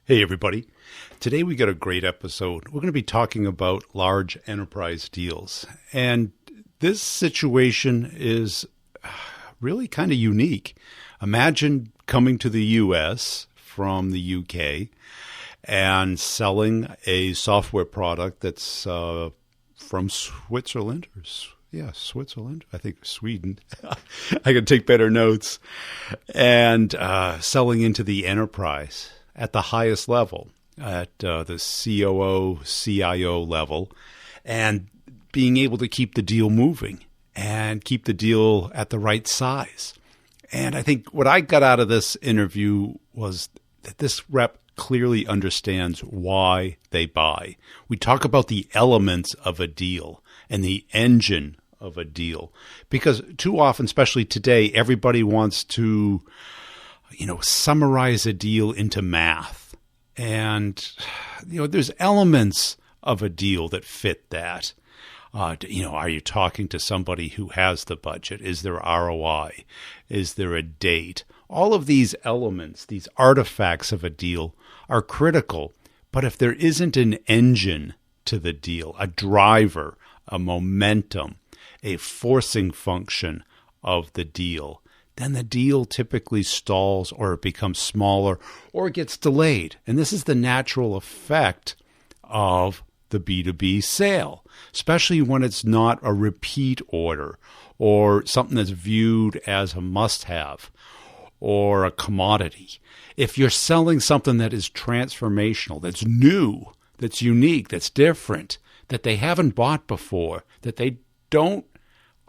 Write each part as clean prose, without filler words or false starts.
Hey, everybody. Today we got a great episode. We're going to be talking about large enterprise deals. And this situation is really kind of unique. Imagine coming to the U.S. from the U.K. and selling a software product that's from Switzerland Switzerland. I think Sweden. I can take better notes. And selling into the enterprise at the highest level, at the COO, CIO level, and being able to keep the deal moving and keep the deal at the right size. And I think what I got out of this interview was that this rep clearly understands why they buy. We talk about the elements of a deal and the engine of a deal, because too often, especially today, everybody wants to summarize a deal into math. And, there's elements of a deal that fit that. Are you talking to somebody who has the budget? Is there ROI? Is there a date? All of these elements, these artifacts of a deal are critical. But if there isn't an engine to the deal, a driver, a momentum, a forcing function of the deal, then the deal typically stalls or it becomes smaller or it gets delayed. And this is the natural effect of the B2B sale, especially when it's not a repeat order or something that's viewed as a must-have or a commodity. If you're selling something that is transformational, that's new, that's unique, that's different, that they haven't bought before, that they don't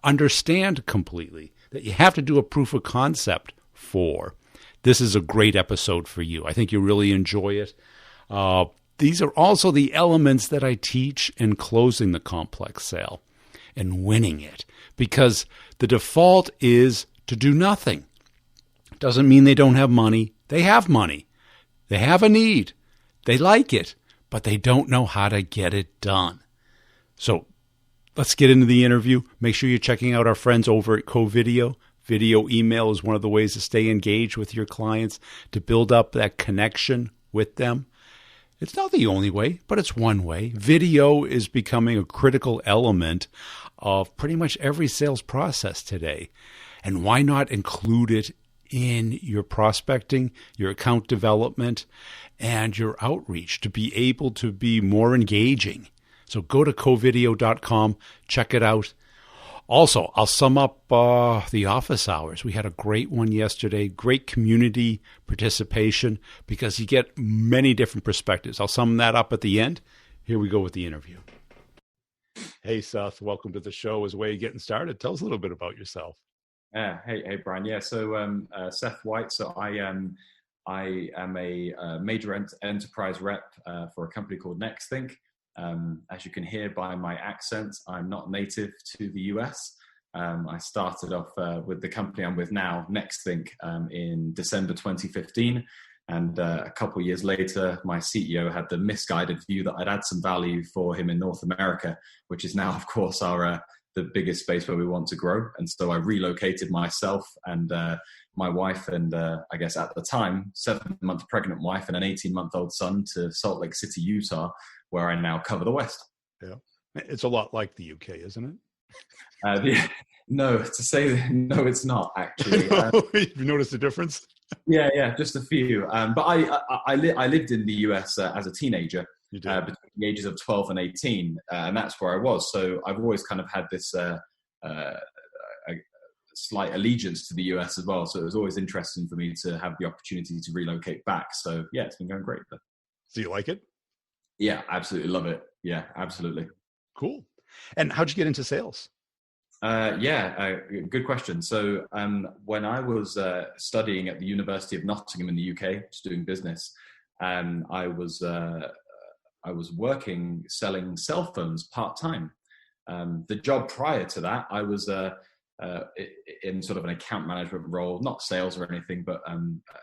understand completely, that you have to do a proof of concept for, this is a great episode for you. I think you'll really enjoy it. These are also the elements that I teach in closing the complex sale and winning it, because the default is to do nothing. Doesn't mean they don't have money. They have money. They have a need. They like it, but they don't know how to get it done. So let's get into the interview. Make sure you're checking out our friends over at CoVideo. Video email is one of the ways to stay engaged with your clients, to build up that connection with them. It's not the only way, but it's one way. Video is becoming a critical element of pretty much every sales process today. And why not include it in your prospecting, your account development, and your outreach to be able to be more engaging? So go to covideo.com, check it out. Also, I'll sum up the office hours. We had a great one yesterday, great community participation, because you get many different perspectives. I'll sum that up at the end. Here we go with the interview. Hey, Seth, welcome to the show. As a way of getting started, tell us a little bit about yourself. Hey, Brian. Yeah, so Seth White. So I am a major enterprise rep for a company called NextThink. As you can hear by my accent, I'm not native to the US. I started off with the company I'm with now, NextThink, in December 2015. And a couple of years later, my CEO had the misguided view that I'd add some value for him in North America, which is now, of course, the biggest space where we want to grow. And so I relocated myself and my wife and I guess at the time, 7-month pregnant wife and an 18-month-old son to Salt Lake City, Utah, where I now cover the West. Yeah, it's a lot like the UK, isn't it? No, it's not actually. You've noticed a difference? Yeah, just a few. But I lived in the US as a teenager. Between the ages of 12 and 18, and that's where I was. So I've always kind of had this slight allegiance to the US as well. So it was always interesting for me to have the opportunity to relocate back. So yeah, it's been going great. So you like it? Yeah, absolutely love it. Yeah, absolutely. Cool. And how'd you get into sales? Good question. So when I was studying at the University of Nottingham in the UK, just doing business, I was working selling cell phones part-time. The job prior to that, I was in sort of an account management role, not sales or anything, but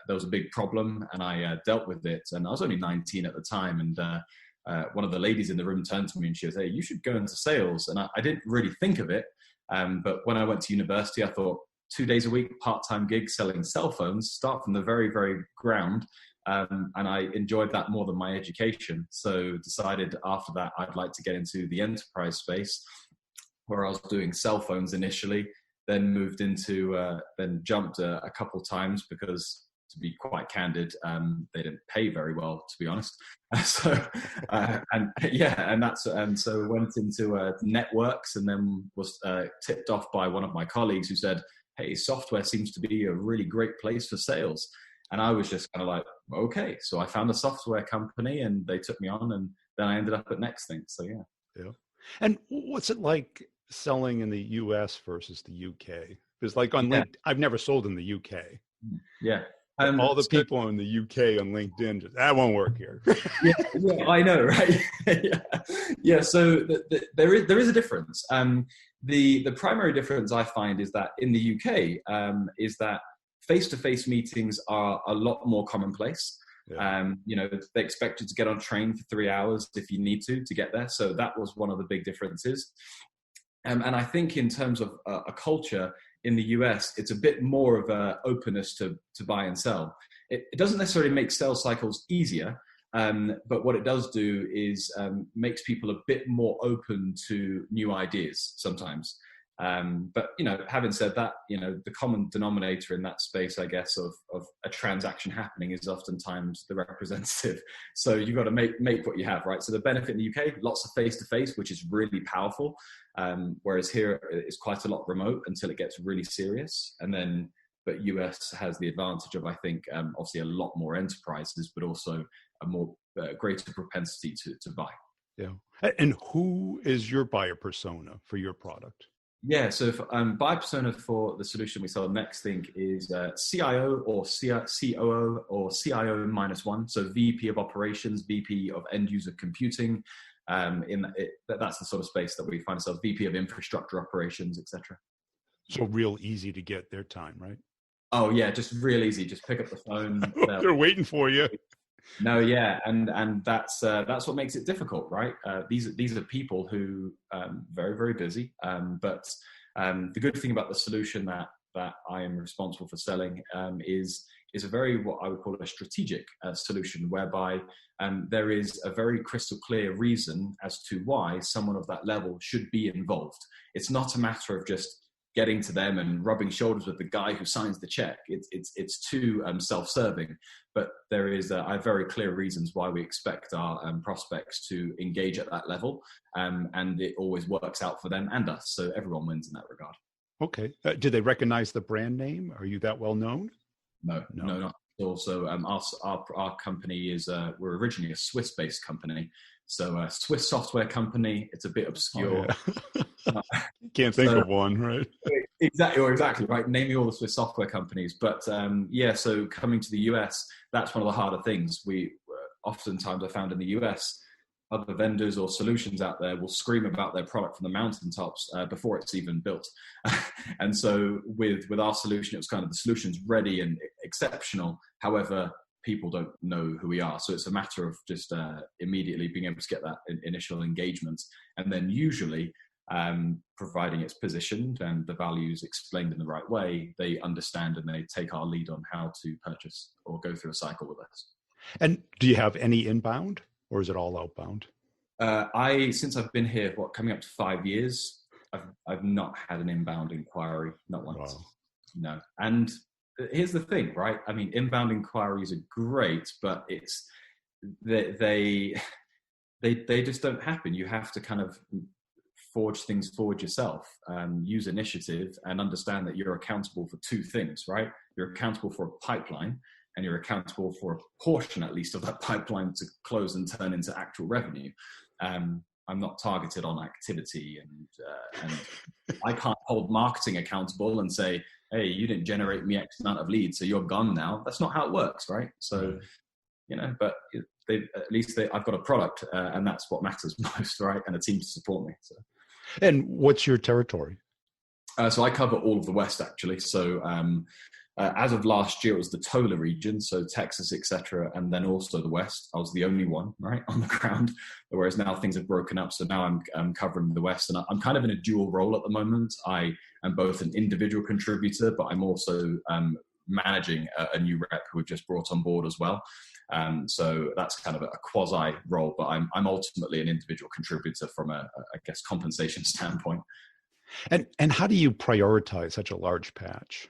there was a big problem and I dealt with it. And I was only 19 at the time. And one of the ladies in the room turned to me and she was, "Hey, you should go into sales." And I didn't really think of it. But when I went to university, I thought 2 days a week, part-time gig selling cell phones, start from the very, very ground. And I enjoyed that more than my education. So decided after that, I'd like to get into the enterprise space, where I was doing cell phones initially, then moved into, then jumped a couple times because, to be quite candid, they didn't pay very well, to be honest. And so went into networks, and then was tipped off by one of my colleagues who said, "Hey, software seems to be a really great place for sales." And I was just kind of like, okay. So I found a software company, and they took me on, and then I ended up at NextThink. So yeah. Yeah. And what's it like selling in the US versus the UK? Because like on LinkedIn, I've never sold in the UK. Yeah. All the people in the UK on LinkedIn, that won't work here. yeah, I know, right? yeah. So there is a difference. The primary difference I find is that in the UK, is that face-to-face meetings are a lot more commonplace. Yeah. They expect you to get on a train for 3 hours if you need to get there. So that was one of the big differences. And I think in terms of a culture in the US, it's a bit more of an openness to buy and sell. It doesn't necessarily make sales cycles easier, but what it does do is makes people a bit more open to new ideas sometimes. But having said that, the common denominator in that space, I guess, of a transaction happening is oftentimes the representative. So you've got to make what you have, right? So the benefit in the UK, lots of face-to-face, which is really powerful. Whereas here it's quite a lot remote until it gets really serious. But US has the advantage of, I think, obviously a lot more enterprises, but also a more greater propensity to buy. Yeah. And who is your buyer persona for your product? Yeah, so buyer persona for the solution we sell NextThink is CIO or COO or CIO -1. So VP of operations, VP of end user computing. That's the sort of space that we find ourselves. VP of infrastructure operations, etc. So real easy to get their time, right? Oh yeah, just real easy. Just pick up the phone. They're waiting for you. No, yeah, and that's what makes it difficult, right? These are people who very, very busy. But the good thing about the solution that I am responsible for selling is a very, what I would call a strategic solution, whereby there is a very crystal clear reason as to why someone of that level should be involved. It's not a matter of just getting to them and rubbing shoulders with the guy who signs the check. It's too self-serving, but there is I have very clear reasons why we expect our prospects to engage at that level, and it always works out for them and us. So everyone wins in that regard. Okay. Do they recognize the brand name? Are you that well known? No, not at all. So our company is we're originally a Swiss-based company. So a Swiss software company. It's a bit obscure. Oh, yeah. Can't think of one, right? Exactly, right. Naming all the Swiss software companies. But so coming to the US, that's one of the harder things. We oftentimes I found in the US, other vendors or solutions out there will scream about their product from the mountaintops before it's even built. And so with our solution, it was kind of the solution's ready and exceptional. However, people don't know who we are. So it's a matter of just immediately being able to get that initial engagement. And then usually providing it's positioned and the values explained in the right way, they understand and they take our lead on how to purchase or go through a cycle with us. And do you have any inbound or is it all outbound? Since I've been here, coming up to 5 years, I've not had an inbound inquiry, not once. Wow. No. And here's the thing, right? I mean, inbound inquiries are great, but they just don't happen. You have to kind of forge things forward yourself, use initiative, and understand that you're accountable for two things, right? You're accountable for a pipeline, and you're accountable for a portion, at least, of that pipeline to close and turn into actual revenue. I'm not targeted on activity, and I can't hold marketing accountable and say, hey, you didn't generate me X amount of leads, so you're gone now. That's not how it works, right? So, but I've got a product, and that's what matters most, right? And a team to support me. So. And what's your territory? So I cover all of the West, actually. So as of last year, it was the TOLA region, so Texas, etc., and then also the West. I was the only one, right, on the ground, whereas now things have broken up. So now I'm covering the West, and I'm kind of in a dual role at the moment. I am both an individual contributor, but I'm also managing a new rep who we've just brought on board as well. So that's kind of a quasi role, but I'm ultimately an individual contributor from a I guess, compensation standpoint. And how do you prioritize such a large patch?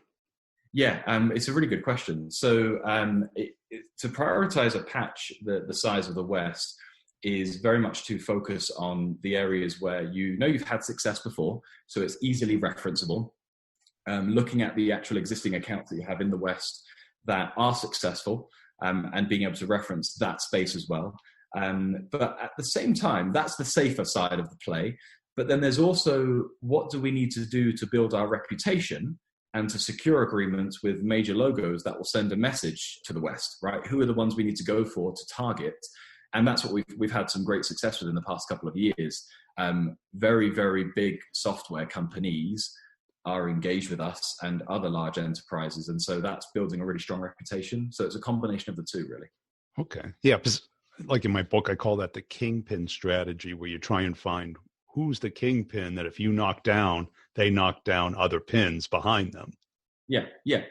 Yeah, it's a really good question. So to prioritize a patch the size of the West is very much to focus on the areas where you know you've had success before, so it's easily referenceable. Looking at the actual existing accounts that you have in the West that are successful, and being able to reference that space as well. But at the same time, that's the safer side of the play. But then there's also, what do we need to do to build our reputation and to secure agreements with major logos that will send a message to the West, right? Who are the ones we need to go for to target? And that's what we've had some great success with in the past couple of years. Very, very big software companies are engaged with us and other large enterprises. And so that's building a really strong reputation. So it's a combination of the two, really. Okay. Yeah. Because like in my book, I call that the kingpin strategy, where you try and find who's the kingpin that if you knock down, they knock down other pins behind them. Yeah,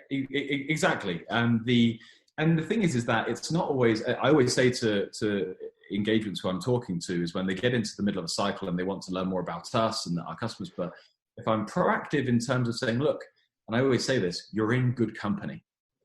exactly. And the thing is that it's not always, I always say to engagements who I'm talking to is when they get into the middle of a cycle and they want to learn more about us and our customers, but if I'm proactive in terms of saying, look, and I always say this, you're in good company,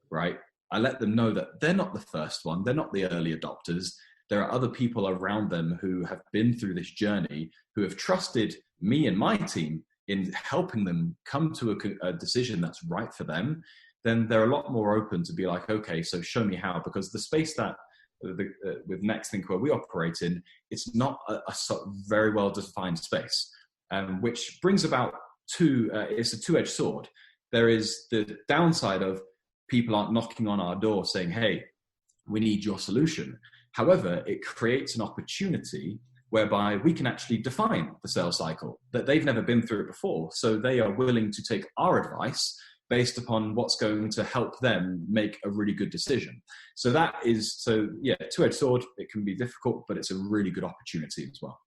right? I let them know that they're not the first one. They're not the early adopters. There are other people around them who have been through this journey, who have trusted me and my team in helping them come to a decision that's right for them. Then they're a lot more open to be like, okay, so show me how, because the space that with NextThink where we operate in, it's not a very well-defined space. Which brings about it's a two-edged sword. There is the downside of people aren't knocking on our door saying, hey, we need your solution. However, it creates an opportunity whereby we can actually define the sales cycle, that they've never been through it before. So they are willing to take our advice based upon what's going to help them make a really good decision. So two-edged sword. It can be difficult, but it's a really good opportunity as well.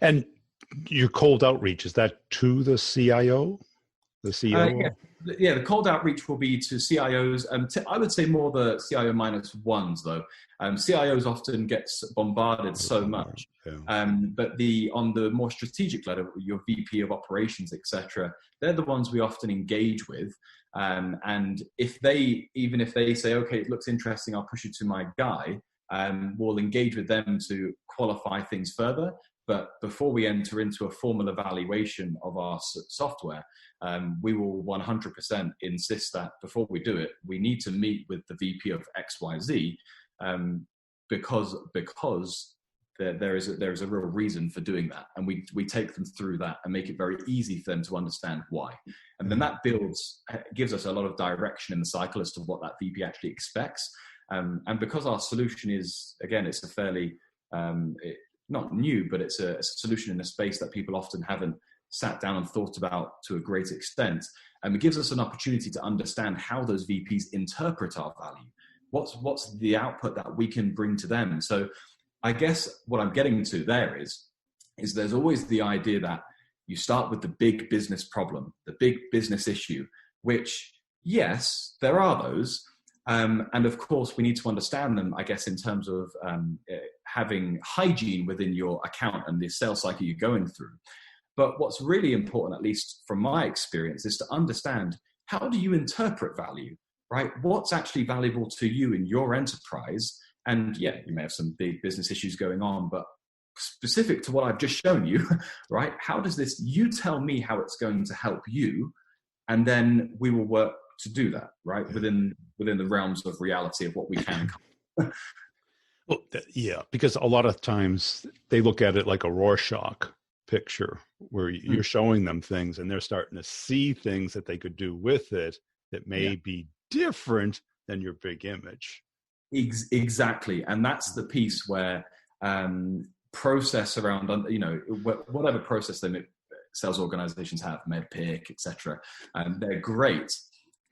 And your cold outreach, is that to the CIO, the COO? The cold outreach will be to CIOs. I would say more the CIO minus ones, though. CIOs often get bombarded so much. Yeah. But on the more strategic level, your VP of operations, etc., they're the ones we often engage with. And even if they say, okay, it looks interesting, I'll push you to my guy, we'll engage with them to qualify things further. But before we enter into a formal evaluation of our software, we will 100% insist that before we do it, we need to meet with the VP of XYZ, because there is a real reason for doing that. And we take them through that and make it very easy for them to understand why. And then that gives us a lot of direction in the cycle as to what that VP actually expects. And because our solution is, again, it's a fairly... not new, but it's a solution in a space that people often haven't sat down and thought about to a great extent. And it gives us an opportunity to understand how those VPs interpret our value. What's the output that we can bring to them? So I guess what I'm getting to there is there's always the idea that you start with the big business problem, the big business issue, which, yes, there are those. And of course, we need to understand them, I guess, in terms of having hygiene within your account and the sales cycle you're going through. But what's really important, at least from my experience, is to understand, how do you interpret value, right? What's actually valuable to you in your enterprise? And yeah, you may have some big business issues going on, but specific to what I've just shown you, right? How does you tell me how it's going to help you? And then we will work to do that, right? Within the realms of reality of what we can. Well, yeah, because a lot of times they look at it like a Rorschach picture, where you're showing them things and they're starting to see things that they could do with it that may be different than your big image. Exactly. And that's the piece where process around, whatever process sales organizations have, MedPick, etc., they're great.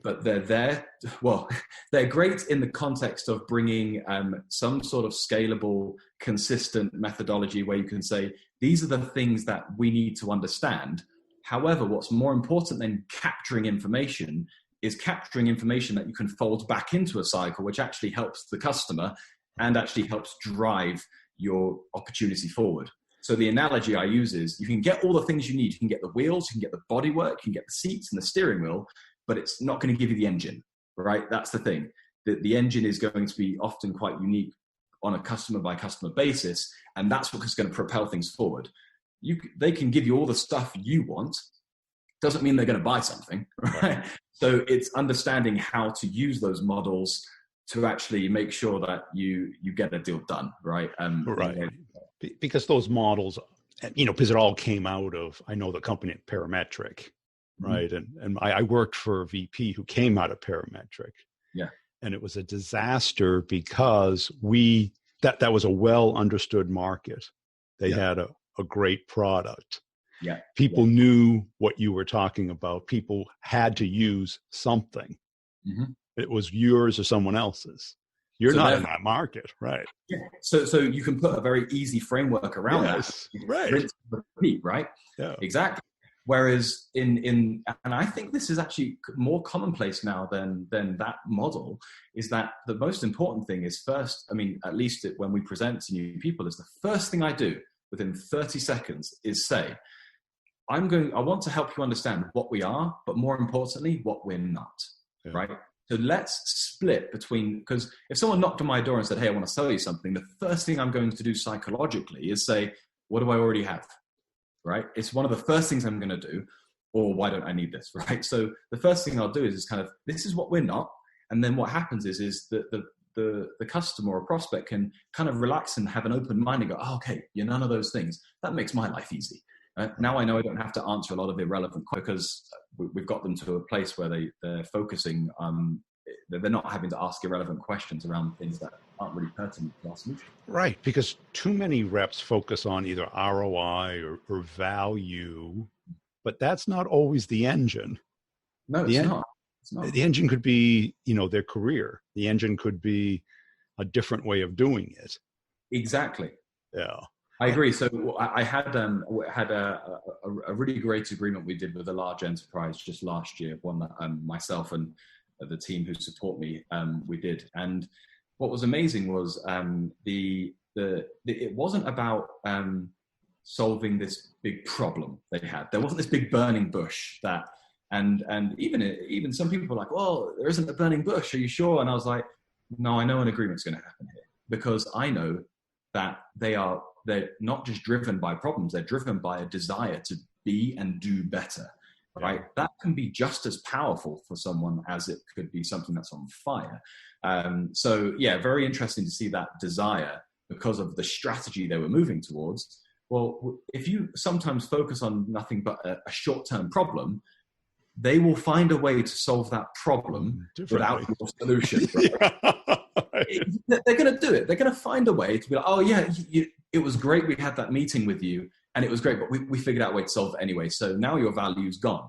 But they're great in the context of bringing some sort of scalable, consistent methodology where you can say, these are the things that we need to understand. However, what's more important than capturing information is capturing information that you can fold back into a cycle, which actually helps the customer and actually helps drive your opportunity forward. So the analogy I use is you can get all the things you need. You can get the wheels, you can get the bodywork, you can get the seats and the steering wheel, but it's not going to give you the engine, right? That's the thing. The engine is going to be often quite unique on a customer by customer basis, and that's what's going to propel things forward. They can give you all the stuff you want, doesn't mean they're going to buy something, right? So it's understanding how to use those models to actually make sure that you get a deal done, right? Right. Because those models, because it all came out of, I know the company at Parametric, right? Mm-hmm. And I worked for a VP who came out of Parametric. Yeah. And it was a disaster because that was a well understood market. They had a great product. Yeah. People knew what you were talking about. People had to use something. Mm-hmm. It was yours or someone else's. You're not in that market, right? Yeah. So you can put a very easy framework around that. Right. Rinse, repeat, right? Yeah. Exactly. Whereas and I think this is actually more commonplace now than that model, is that the most important thing is first, I mean, at least when we present to new people, is the first thing I do within 30 seconds is say, I want to help you understand what we are, but more importantly, what we're not, right? So let's split between, because if someone knocked on my door and said, hey, I want to sell you something, the first thing I'm going to do psychologically is say, what do I already have? Right? It's one of the first things I'm going to do, or why don't I need this? Right? So the first thing I'll do is kind of, this is what we're not. And then what happens is that the customer or prospect can kind of relax and have an open mind and go, oh, okay, you're none of those things. That makes my life easy. Now I know I don't have to answer a lot of irrelevant questions because we've got them to a place where they're focusing they're not having to ask irrelevant questions around things that aren't really pertinent to our solution. Right, because too many reps focus on either ROI or value, but that's not always the engine. No, it's not. The engine could be, their career. The engine could be a different way of doing it. Exactly. Yeah. I agree. So I had a really great agreement we did with a large enterprise just last year, one that myself and the team who support me, we did. And what was amazing was it wasn't about solving this big problem they had. There wasn't this big burning bush and even some people were like, well, there isn't a burning bush. Are you sure? And I was like, no, I know an agreement's going to happen here, because I know that they're not just driven by problems, they're driven by a desire to be and do better, right? That can be just as powerful for someone as it could be something that's on fire. So yeah, very interesting to see that desire because of the strategy they were moving towards. Well, if you sometimes focus on nothing but a short-term problem, they will find a way to solve that problem without your solution. Right? They're going to do it. They're going to find a way to be like, oh yeah, it was great we had that meeting with you and it was great, but we figured out a way to solve it anyway. So now your value's gone.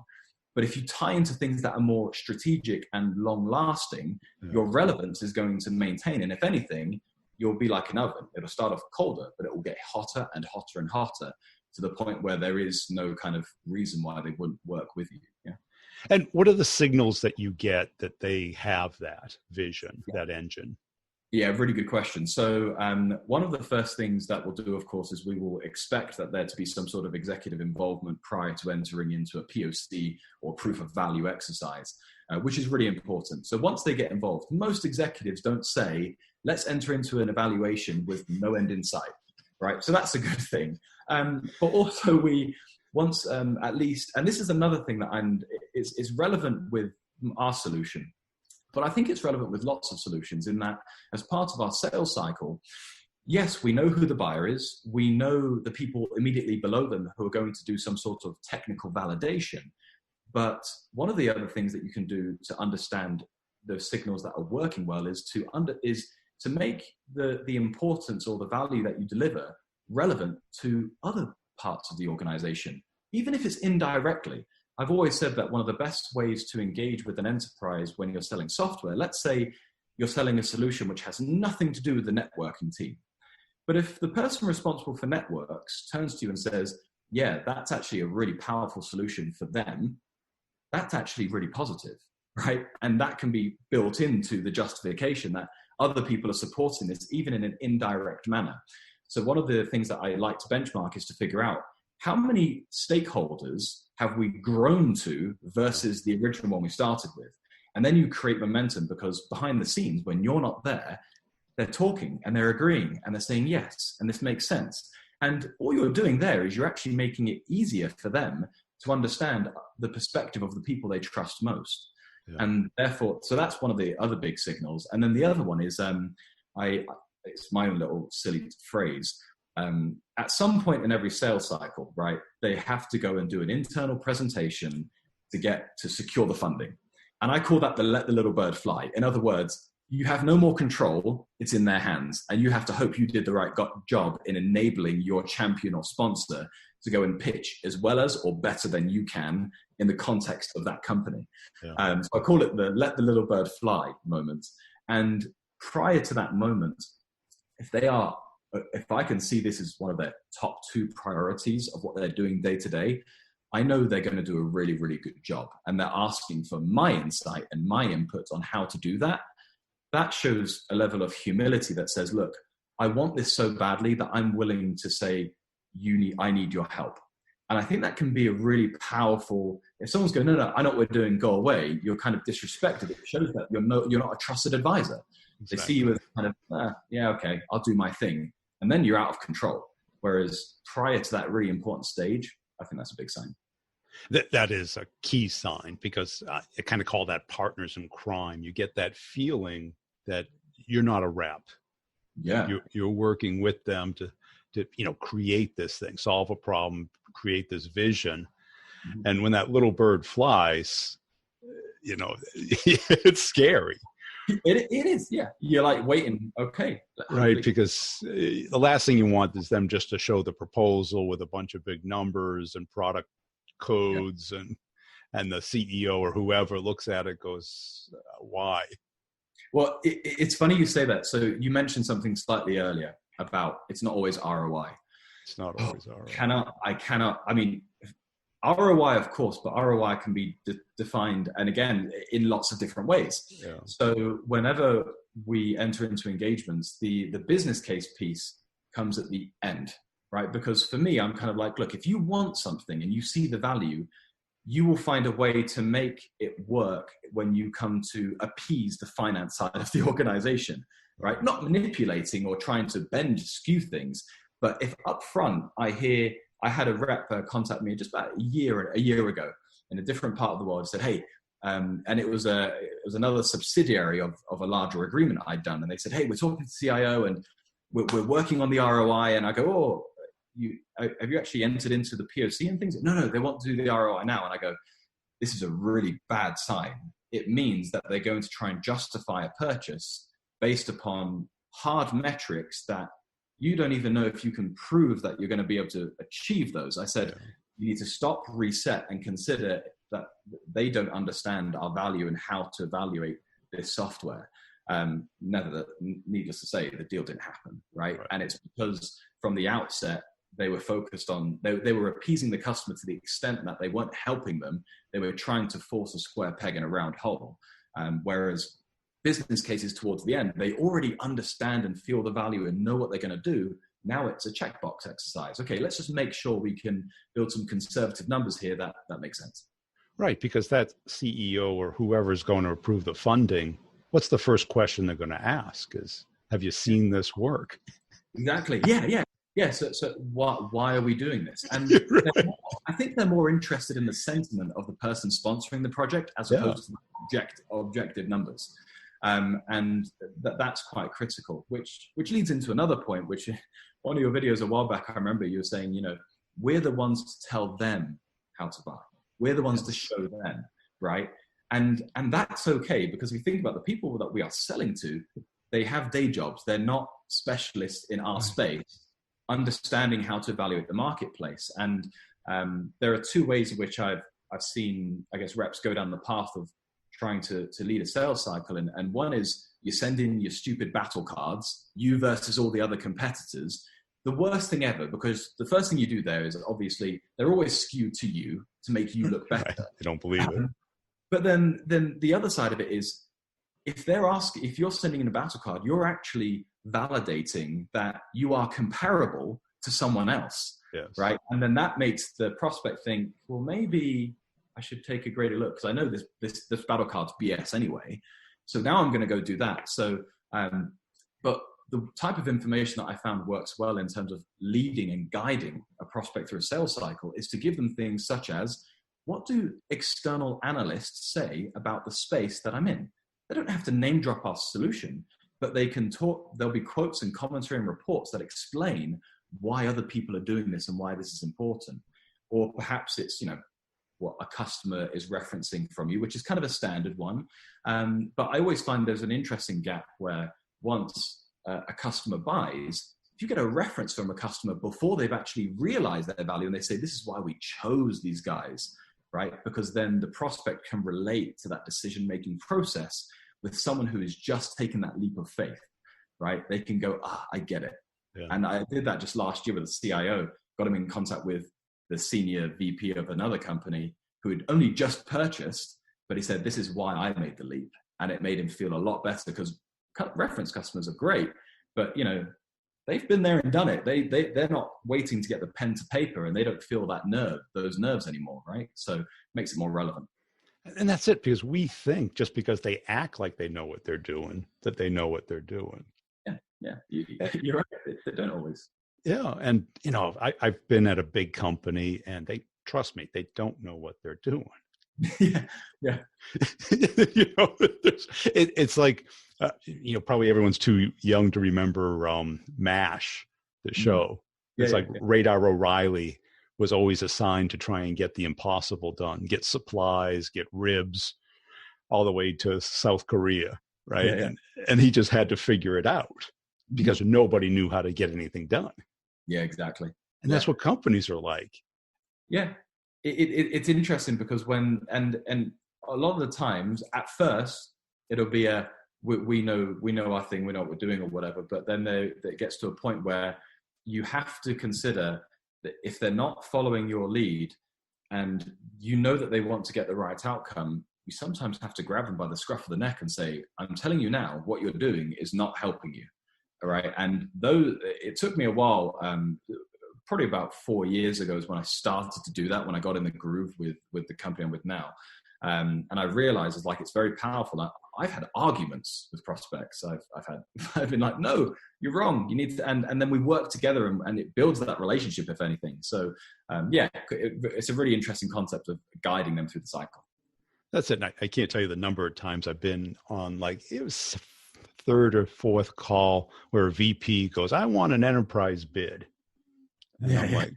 But if you tie into things that are more strategic and long lasting, your relevance is going to maintain. And if anything, you'll be like an oven. It'll start off colder, but it will get hotter and hotter and hotter to the point where there is no kind of reason why they wouldn't work with you. Yeah. And what are the signals that you get that they have that vision, that engine? Yeah, really good question. So one of the first things that we'll do, of course, is we will expect that there to be some sort of executive involvement prior to entering into a POC or proof of value exercise, which is really important. So once they get involved, most executives don't say, let's enter into an evaluation with no end in sight, right? So that's a good thing. But also once at least, and this is another thing that is relevant with our solution, but I think it's relevant with lots of solutions in that as part of our sales cycle, yes, we know who the buyer is. We know the people immediately below them who are going to do some sort of technical validation. But one of the other things that you can do to understand the signals that are working well is to make the importance or the value that you deliver relevant to other parts of the organization, even if it's indirectly. I've always said that one of the best ways to engage with an enterprise when you're selling software, let's say you're selling a solution which has nothing to do with the networking team. But if the person responsible for networks turns to you and says, yeah, that's actually a really powerful solution for them, that's actually really positive, right? And that can be built into the justification that, other people are supporting this, even in an indirect manner. So one of the things that I like to benchmark is to figure out how many stakeholders have we grown to versus the original one we started with. And then you create momentum, because behind the scenes, when you're not there, they're talking and they're agreeing and they're saying yes, and this makes sense. And all you're doing there is you're actually making it easier for them to understand the perspective of the people they trust most. Yeah. And therefore, so that's one of the other big signals. And then the other one is, it's my own little silly phrase. At some point in every sales cycle, right, they have to go and do an internal presentation to secure the funding. And I call that the let the little bird fly. In other words, you have no more control. It's in their hands. And you have to hope you did the right job in enabling your champion or sponsor to go and pitch as well as or better than you can in the context of that company. Yeah. So I call it the let the little bird fly moment. And prior to that moment, if I can see this as one of their top 2 priorities of what they're doing day to day, I know they're going to do a really, really good job. And they're asking for my insight and my input on how to do that. That shows a level of humility that says, look, I want this so badly that I'm willing to say, I need your help. And I think that can be a really powerful, if someone's going, no, I know what we're doing, go away, you're kind of disrespected. It shows that you're not a trusted advisor. Exactly. They see you as kind of, yeah, okay, I'll do my thing. And then you're out of control. Whereas prior to that really important stage, I think that's a big sign. That is a key sign, because I kind of call that partners in crime. You get that feeling that you're not a rep. Yeah. You're working with them to create this thing, solve a problem, create this vision. Mm-hmm. And when that little bird flies, it's scary. It is, yeah. You're like waiting, okay. Right, because the last thing you want is them just to show the proposal with a bunch of big numbers and product codes, yeah. and the CEO or whoever looks at it goes, why? Well, it's funny you say that. So you mentioned something slightly earlier about it's not always ROI. It's not always ROI. I mean, ROI, of course, but ROI can be defined, and again, in lots of different ways. Yeah. So whenever we enter into engagements, the business case piece comes at the end, right? Because for me, I'm kind of like, look, if you want something and you see the value, you will find a way to make it work when you come to appease the finance side of the organization, right? Not manipulating or trying to skew things, but if upfront I had a rep contact me just about a year ago in a different part of the world, said, hey, and it was another subsidiary of a larger agreement I'd done. And they said, hey, we're talking to the CIO and we're working on the ROI. And I go, oh, have you actually entered into the POC and things? No, they want to do the ROI now. And I go, this is a really bad sign. It means that they're going to try and justify a purchase based upon hard metrics that you don't even know if you can prove that you're going to be able to achieve those. I said, You need to stop, reset, and consider that they don't understand our value and how to evaluate this software. Needless to say, the deal didn't happen, right? And it's because from the outset, they were focused on, they were appeasing the customer to the extent that they weren't helping them. They were trying to force a square peg in a round hole. Whereas business cases towards the end, they already understand and feel the value and know what they're going to do. Now it's a checkbox exercise. Okay, let's just make sure we can build some conservative numbers here that makes sense. Right, because that CEO or whoever is going to approve the funding, what's the first question they're going to ask is, have you seen this work? Exactly. Yeah. So why are we doing this? And I think they're more interested in the sentiment of the person sponsoring the project as opposed to the objective numbers. And that's quite critical, which leads into another point, which one of your videos a while back, I remember you were saying, we're the ones to tell them how to buy. We're the ones to show them, right? And that's okay, because if you think about the people that we are selling to, they have day jobs. They're not specialists in our space, understanding how to evaluate the marketplace. And there are two ways in which I've seen, I guess, reps go down the path of trying to lead a sales cycle. And one is you send in your stupid battle cards, you versus all the other competitors. The worst thing ever, because the first thing you do there is obviously they're always skewed to you to make you look better. I don't believe it. But then the other side of it is, if you're sending in a battle card, you're actually validating that you are comparable to someone else. Yes. Right. And then that makes the prospect think, well, maybe I should take a greater look, because I know this battle card's BS anyway. So now I'm going to go do that. So, but the type of information that I found works well in terms of leading and guiding a prospect through a sales cycle is to give them things such as, what do external analysts say about the space that I'm in? They don't have to name drop our solution, but they can talk. There'll be quotes and commentary and reports that explain why other people are doing this and why this is important. Or perhaps it's, what a customer is referencing from you, which is kind of a standard one. But I always find there's an interesting gap where once a customer buys, if you get a reference from a customer before they've actually realized their value and they say, this is why we chose these guys, right? Because then the prospect can relate to that decision-making process with someone who has just taken that leap of faith, right? They can go, I get it. Yeah. And I did that just last year with the CIO, got him in contact with the senior VP of another company who had only just purchased, but he said, this is why I made the leap. And it made him feel a lot better, because reference customers are great, but they've been there and done it. They're not waiting to get the pen to paper, and they don't feel those nerves anymore, right? So it makes it more relevant. And that's it, because we think just because they act like they know what they're doing, that they know what they're doing. Yeah, you're right. They don't always. Yeah, and I've been at a big company, and trust me, they don't know what they're doing. yeah. It's like probably everyone's too young to remember MASH, the show. It's Radar O'Reilly was always assigned to try and get the impossible done, get supplies, get ribs, all the way to South Korea, right? Yeah. And he just had to figure it out, because nobody knew how to get anything done. Yeah, exactly. And that's what companies are like. Yeah. It's interesting because when a lot of the times at first it'll be we know our thing, we know what we're doing or whatever, but then it gets to a point where you have to consider that if they're not following your lead and that they want to get the right outcome, you sometimes have to grab them by the scruff of the neck and say, I'm telling you now, what you're doing is not helping you. All right. And though it took me a while, probably about 4 years ago is when I started to do that, when I got in the groove with the company I'm with now. And I realized it's very powerful. I've had arguments with prospects. I've been like, no, you're wrong. You need to, and then we work together and it builds that relationship, if anything. So it's a really interesting concept of guiding them through the cycle. That's it. I can't tell you the number of times I've been on, it was third or fourth call where a VP goes, I want an enterprise bid. And I'm like,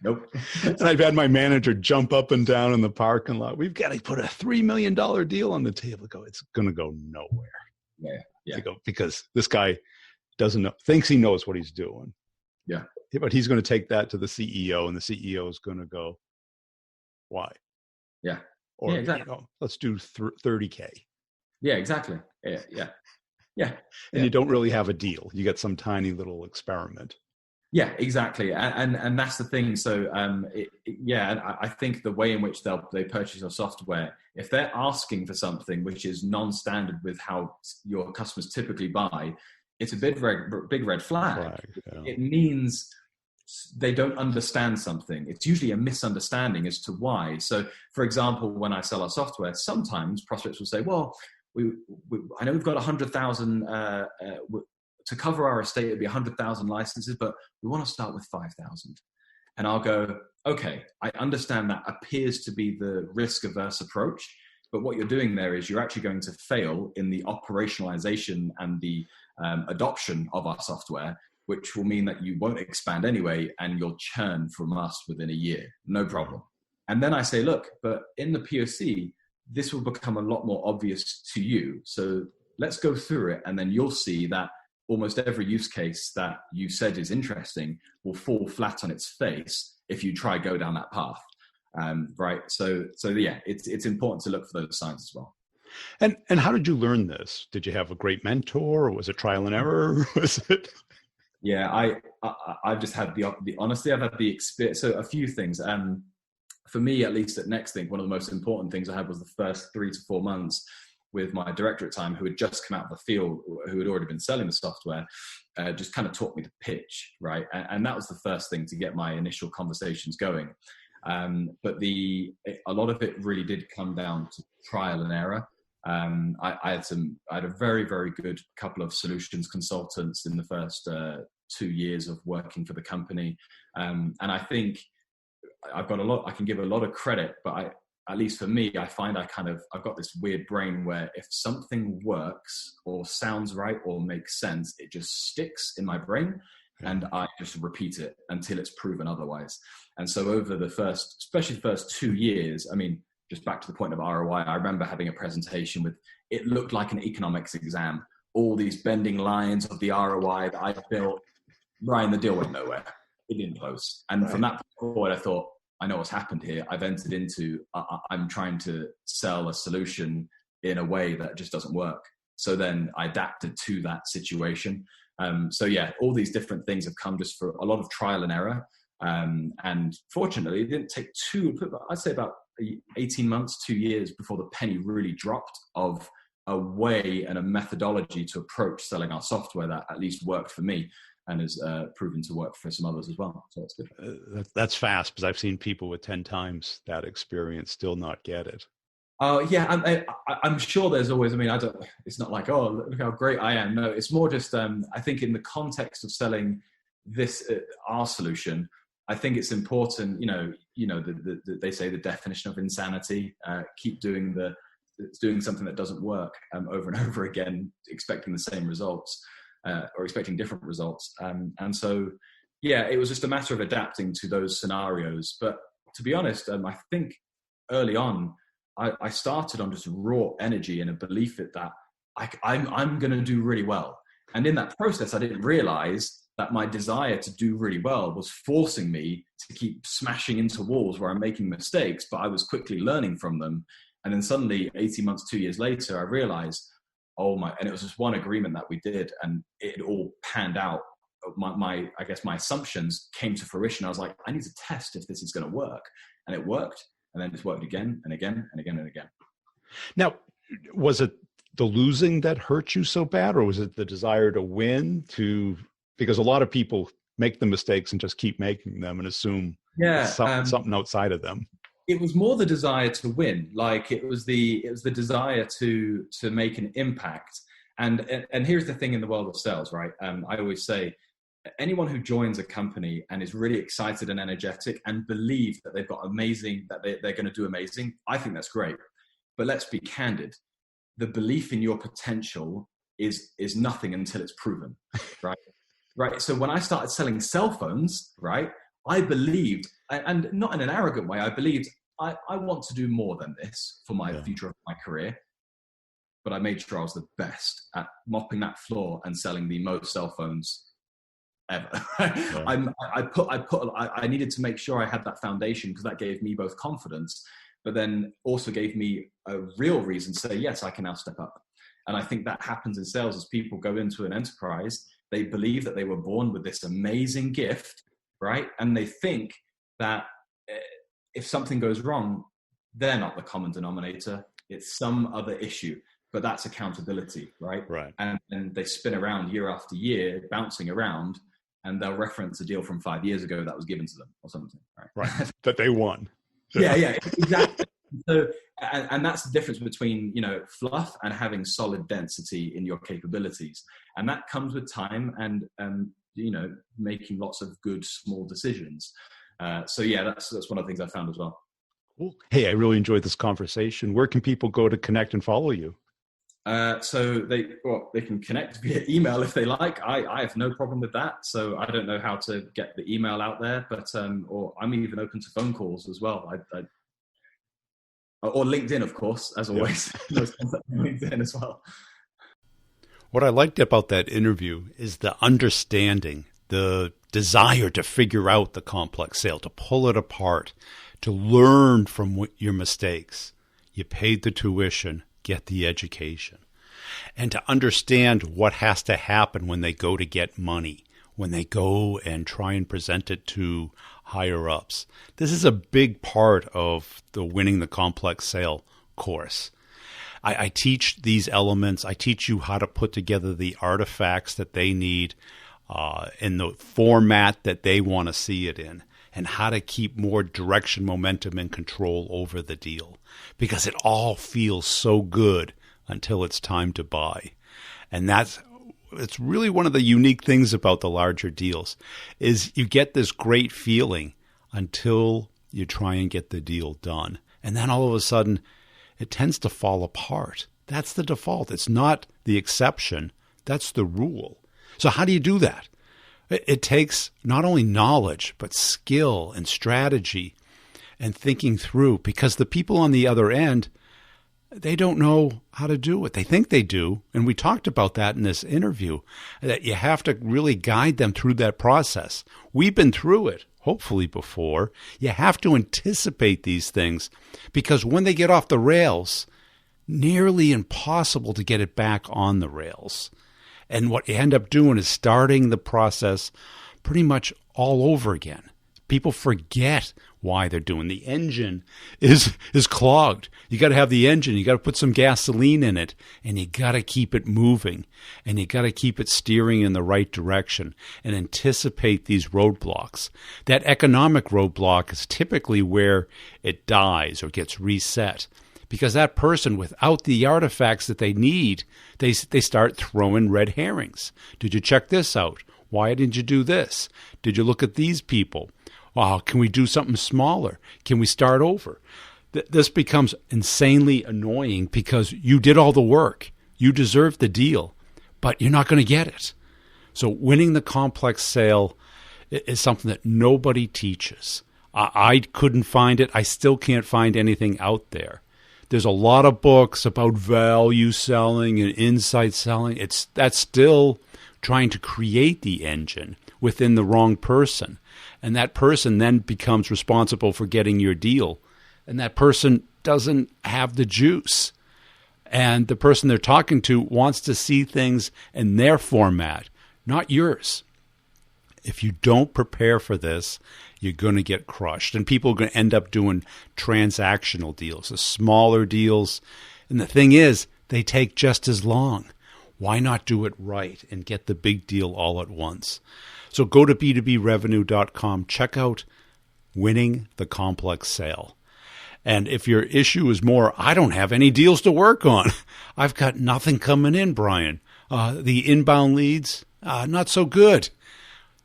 nope. And I've had my manager jump up and down in the parking lot. We've got to put a $3 million deal on the table. It's going to go nowhere. Yeah. Because this guy thinks he knows what he's doing. Yeah. But he's going to take that to the CEO, and the CEO is going to go, why? Yeah. Or, exactly. Let's do 30K. Yeah, exactly. Yeah. And you don't really have a deal. You get some tiny little experiment. Yeah, exactly. And that's the thing. So, I think the way in which they purchase your software, if they're asking for something which is non-standard with how your customers typically buy, it's a big red flag. Yeah. It means they don't understand something. It's usually a misunderstanding as to why. So, for example, when I sell our software, sometimes prospects will say, well, I know we've got 100,000 to cover our estate. It'd be 100,000 licenses, but we want to start with 5,000. And I'll go, okay, I understand that appears to be the risk-averse approach, but what you're doing there is you're actually going to fail in the operationalization and the adoption of our software, which will mean that you won't expand anyway, and you'll churn from us within a year, no problem. And then I say, look, but in the POC, this will become a lot more obvious to you. So let's go through it, and then you'll see that almost every use case that you said is interesting will fall flat on its face if you try go down that path. Right. So yeah, it's important to look for those signs as well. And how did you learn this? Did you have a great mentor, or was it trial and error? Was it? Yeah, I've just had the honestly, I've had the experience. So a few things. For me, at least at NextThink, one of the most important things I had was the first 3 to 4 months. with my director at the time, who had just come out of the field, who had already been selling the software, just kind of taught me to pitch, right? And that was the first thing to get my initial conversations going. But a lot of it really did come down to trial and error. I had a very, very good couple of solutions consultants in the first 2 years of working for the company. And I think I can give a lot of credit, but at least for me, I find I've got this weird brain where if something works or sounds right or makes sense, it just sticks in my brain and I just repeat it until it's proven otherwise. And so over especially the first 2 years, I mean, just back to the point of ROI, I remember having a presentation it looked like an economics exam, all these bending lines of the ROI that I built. Ryan, the deal went nowhere. It didn't close. And from that point, I thought, I know what's happened here. I've entered into, I'm trying to sell a solution in a way that just doesn't work. So then I adapted to that situation. So yeah, all these different things have come just for a lot of trial and error. And fortunately, it didn't take I'd say about 18 months, 2 years before the penny really dropped of a way and a methodology to approach selling our software that at least worked for me and has proven to work for some others as well. So that's good. That's fast, because I've seen people with 10 times that experience still not get it. Yeah, I'm sure there's always, it's not like, oh, look how great I am. No, it's more just, I think in the context of selling this, our solution, I think it's important, they say the definition of insanity, keep doing something that doesn't work over and over again, expecting the same results. Or expecting different results. And so, yeah, it was just a matter of adapting to those scenarios. But to be honest, I think early on, I started on just raw energy and a belief that I'm going to do really well. And in that process, I didn't realize that my desire to do really well was forcing me to keep smashing into walls where I'm making mistakes, but I was quickly learning from them. And then suddenly, 18 months, 2 years later, I realized, and it was just one agreement that we did, and it all panned out. My assumptions came to fruition. I was like, I need to test if this is going to work, and it worked, and then it's worked again and again and again and again. Now, was it the losing that hurt you so bad, or was it the desire to win? Because a lot of people make the mistakes and just keep making them and assume something outside of them. It was more the desire to win. Like it was the desire to make an impact. And here's the thing in the world of sales, right? I always say, anyone who joins a company and is really excited and energetic and believe that they've got amazing, that they're going to do amazing, I think that's great. But let's be candid. The belief in your potential is nothing until it's proven, right? Right. So when I started selling cell phones, right, I believed, and not in an arrogant way, I believed I want to do more than this for my future of my career. But I made sure I was the best at mopping that floor and selling the most cell phones ever. Yeah. I needed to make sure I had that foundation, because that gave me both confidence, but then also gave me a real reason to say, yes, I can now step up. And I think that happens in sales as people go into an enterprise. They believe that they were born with this amazing gift, right? And they think that if something goes wrong, they're not the common denominator. It's some other issue, but that's accountability, right? Right. And they spin around year after year, bouncing around, and they'll reference a deal from 5 years ago that was given to them or something, right? Right. That they won. Yeah, exactly. So, and that's the difference between, fluff and having solid density in your capabilities. And that comes with time and making lots of good small decisions. So yeah, that's one of the things I found as well. Cool. Hey, I really enjoyed this conversation. Where can people go to connect and follow you? So they can connect via email if they like. I have no problem with that. So I don't know how to get the email out there, but or I'm even open to phone calls as well. Or LinkedIn, of course, as always. LinkedIn as well. What I liked about that interview is the understanding, the desire to figure out the complex sale, to pull it apart, to learn from your mistakes. You paid the tuition, get the education, and to understand what has to happen when they go to get money, when they go and try and present it to higher ups. This is a big part of the Winning the Complex Sale course. I teach these elements. I teach you how to put together the artifacts that they need in the format that they want to see it in, and how to keep more direction, momentum, and control over the deal, because it all feels so good until it's time to buy. And it's really one of the unique things about the larger deals is you get this great feeling until you try and get the deal done. And then all of a sudden, it tends to fall apart. That's the default. It's not the exception. That's the rule. So how do you do that? It takes not only knowledge, but skill and strategy and thinking through, because the people on the other end, they don't know how to do it. They think they do. And we talked about that in this interview, that you have to really guide them through that process. We've been through it, hopefully before. You have to anticipate these things, because when they get off the rails, nearly impossible to get it back on the rails. And what you end up doing is starting the process pretty much all over again. People forget why they're doing. The engine is clogged. You got to have the engine. You got to put some gasoline in it, and you got to keep it moving, and you got to keep it steering in the right direction and anticipate these roadblocks. That economic roadblock is typically where it dies or gets reset, because that person, without the artifacts that they need, they start throwing red herrings. Did you check this out? Why didn't you do this? Did you look at these people? Oh, can we do something smaller? Can we start over? This becomes insanely annoying, because you did all the work. You deserve the deal, but you're not going to get it. So winning the complex sale is something that nobody teaches. I couldn't find it. I still can't find anything out there. There's a lot of books about value selling and insight selling. That's still trying to create the engine within the wrong person. And that person then becomes responsible for getting your deal. And that person doesn't have the juice. And the person they're talking to wants to see things in their format, not yours. If you don't prepare for this, you're going to get crushed. And people are going to end up doing transactional deals, the smaller deals. And the thing is, they take just as long. Why not do it right and get the big deal all at once? So go to b2brevenue.com, check out Winning the Complex Sale. And if your issue is more, I don't have any deals to work on. I've got nothing coming in, Brian. The inbound leads, not so good.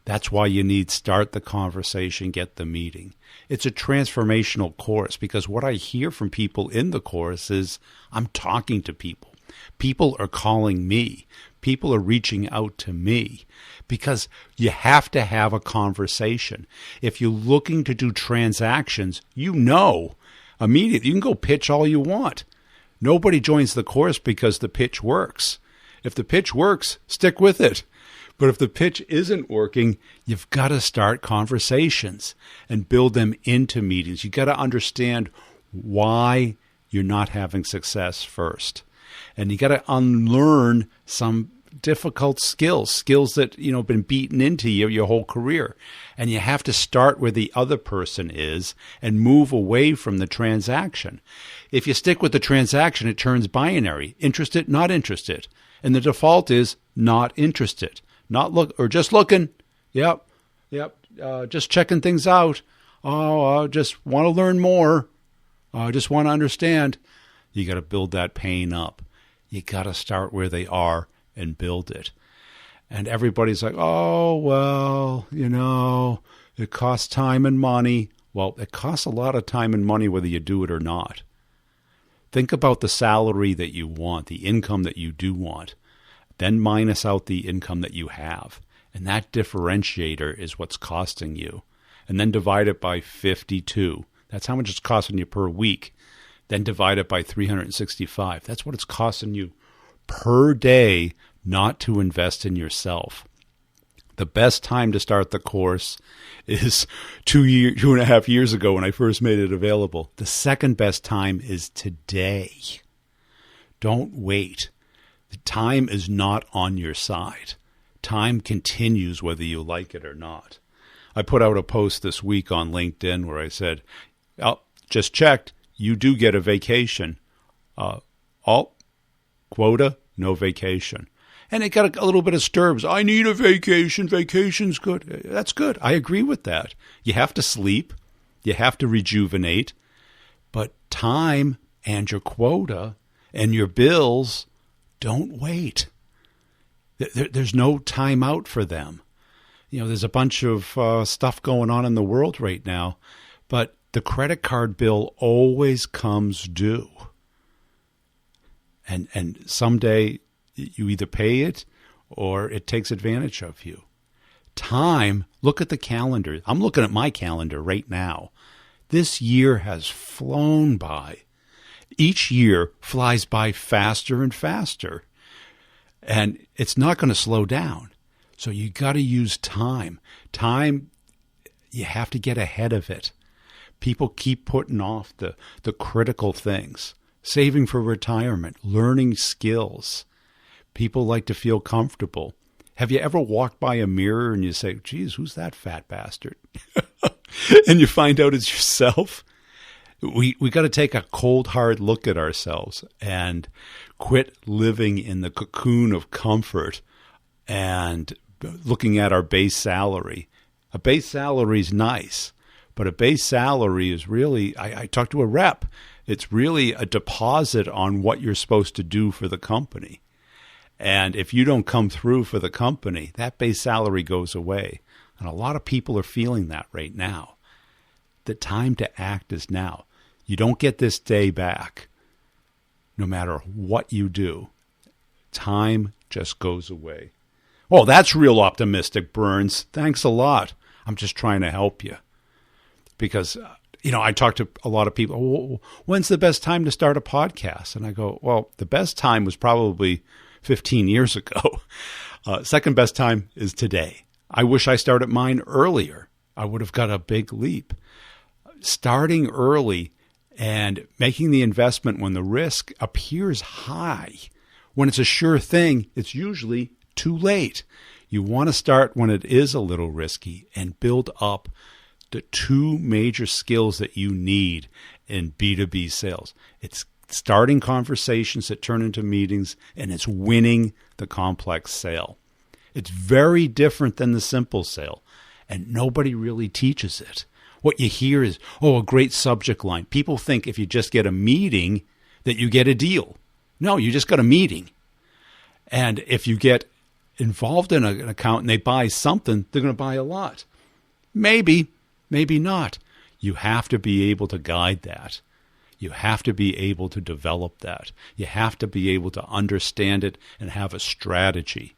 That's why you need Start the Conversation, Get the Meeting. It's a transformational course, because what I hear from people in the course is I'm talking to people. People are calling me. People are reaching out to me, because you have to have a conversation. If you're looking to do transactions, you know immediately. You can go pitch all you want. Nobody joins the course because the pitch works. If the pitch works, stick with it. But if the pitch isn't working, you've got to start conversations and build them into meetings. You've got to understand why you're not having success first. And you got to unlearn some difficult skills that, have been beaten into you your whole career. And you have to start where the other person is and move away from the transaction. If you stick with the transaction, it turns binary. Interested, not interested. And the default is not interested. Not look, or just looking. Yep. Just checking things out. I just want to learn more. I just want to understand. You got to build that pain up. You got to start where they are and build it. And everybody's like, oh, well, it costs time and money. Well, it costs a lot of time and money whether you do it or not. Think about the salary that you want, the income that you do want. Then minus out the income that you have. And that differentiator is what's costing you. And then divide it by 52. That's how much it's costing you per week. Then divide it by 365. That's what it's costing you per day not to invest in yourself. The best time to start the course is 2.5 years ago when I first made it available. The second best time is today. Don't wait. The time is not on your side. Time continues whether you like it or not. I put out a post this week on LinkedIn where I said, just checked, you do get a vacation oh, quota, no vacation. And it got a little bit of sturbs. I need a vacation. Vacation's good. That's good. I agree with that. You have to sleep. You have to rejuvenate. But time and your quota and your bills don't wait. There's no time out for them. There's a bunch of stuff going on in the world right now, but the credit card bill always comes due. And someday you either pay it or it takes advantage of you. Time, look at the calendar. I'm looking at my calendar right now. This year has flown by. Each year flies by faster and faster. And it's not going to slow down. So you got to use time. Time, you have to get ahead of it. People keep putting off the critical things. Saving for retirement, learning skills. People like to feel comfortable. Have you ever walked by a mirror and you say, geez, who's that fat bastard? And you find out it's yourself? We got to take a cold, hard look at ourselves and quit living in the cocoon of comfort and looking at our base salary. A base salary is nice, but a base salary is really, I talked to a rep, it's really a deposit on what you're supposed to do for the company. And if you don't come through for the company, that base salary goes away. And a lot of people are feeling that right now. The time to act is now. You don't get this day back, no matter what you do. Time just goes away. Oh, that's real optimistic, Burns. Thanks a lot. I'm just trying to help you. Because, I talk to a lot of people, oh, when's the best time to start a podcast? And I go, well, the best time was probably 15 years ago. Second best time is today. I wish I started mine earlier. I would have got a big leap. Starting early and making the investment when the risk appears high, when it's a sure thing, it's usually too late. You want to start when it is a little risky and build up the two major skills that you need in B2B sales. It's starting conversations that turn into meetings, and it's winning the complex sale. It's very different than the simple sale, and nobody really teaches it. What you hear is, oh, a great subject line. People think if you just get a meeting that you get a deal. No, you just got a meeting. And if you get involved in an account and they buy something, they're going to buy a lot. Maybe, maybe not. You have to be able to guide that. You have to be able to develop that. You have to be able to understand it and have a strategy.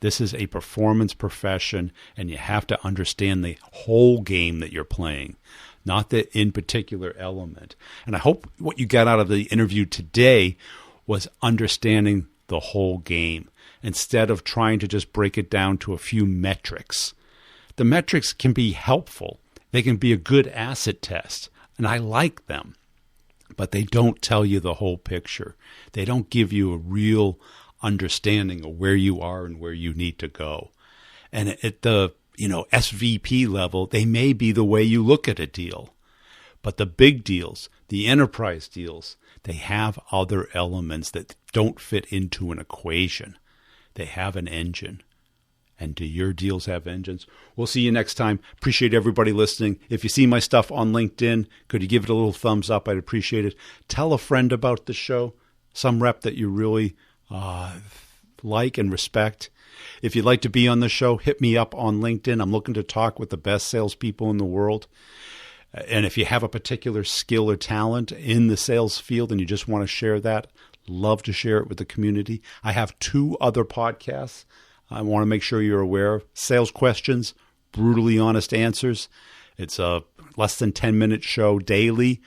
This is a performance profession, and you have to understand the whole game that you're playing, not the in particular element. And I hope what you got out of the interview today was understanding the whole game instead of trying to just break it down to a few metrics. The metrics can be helpful. They can be a good asset test, and I like them. But they don't tell you the whole picture. They don't give you a real understanding of where you are and where you need to go. And at the SVP level, they may be the way you look at a deal. But the big deals, the enterprise deals, they have other elements that don't fit into an equation. They have an engine. And do your deals have engines? We'll see you next time. Appreciate everybody listening. If you see my stuff on LinkedIn, could you give it a little thumbs up? I'd appreciate it. Tell a friend about the show, some rep that you really like and respect. If you'd like to be on the show, hit me up on LinkedIn. I'm looking to talk with the best salespeople in the world. And if you have a particular skill or talent in the sales field and you just want to share that, love to share it with the community. I have 2 other podcasts I want to make sure you're aware of. Sales Questions, Brutally Honest Answers. It's a less than 10-minute show daily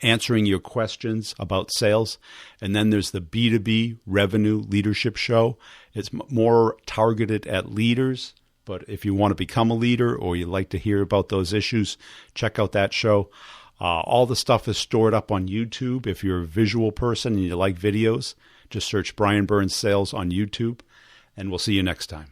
answering your questions about sales. And then there's the B2B Revenue Leadership Show. It's more targeted at leaders, but if you want to become a leader or you'd like to hear about those issues, check out that show. All the stuff is stored up on YouTube. If you're a visual person and you like videos, just search Brian Burns Sales on YouTube, and we'll see you next time.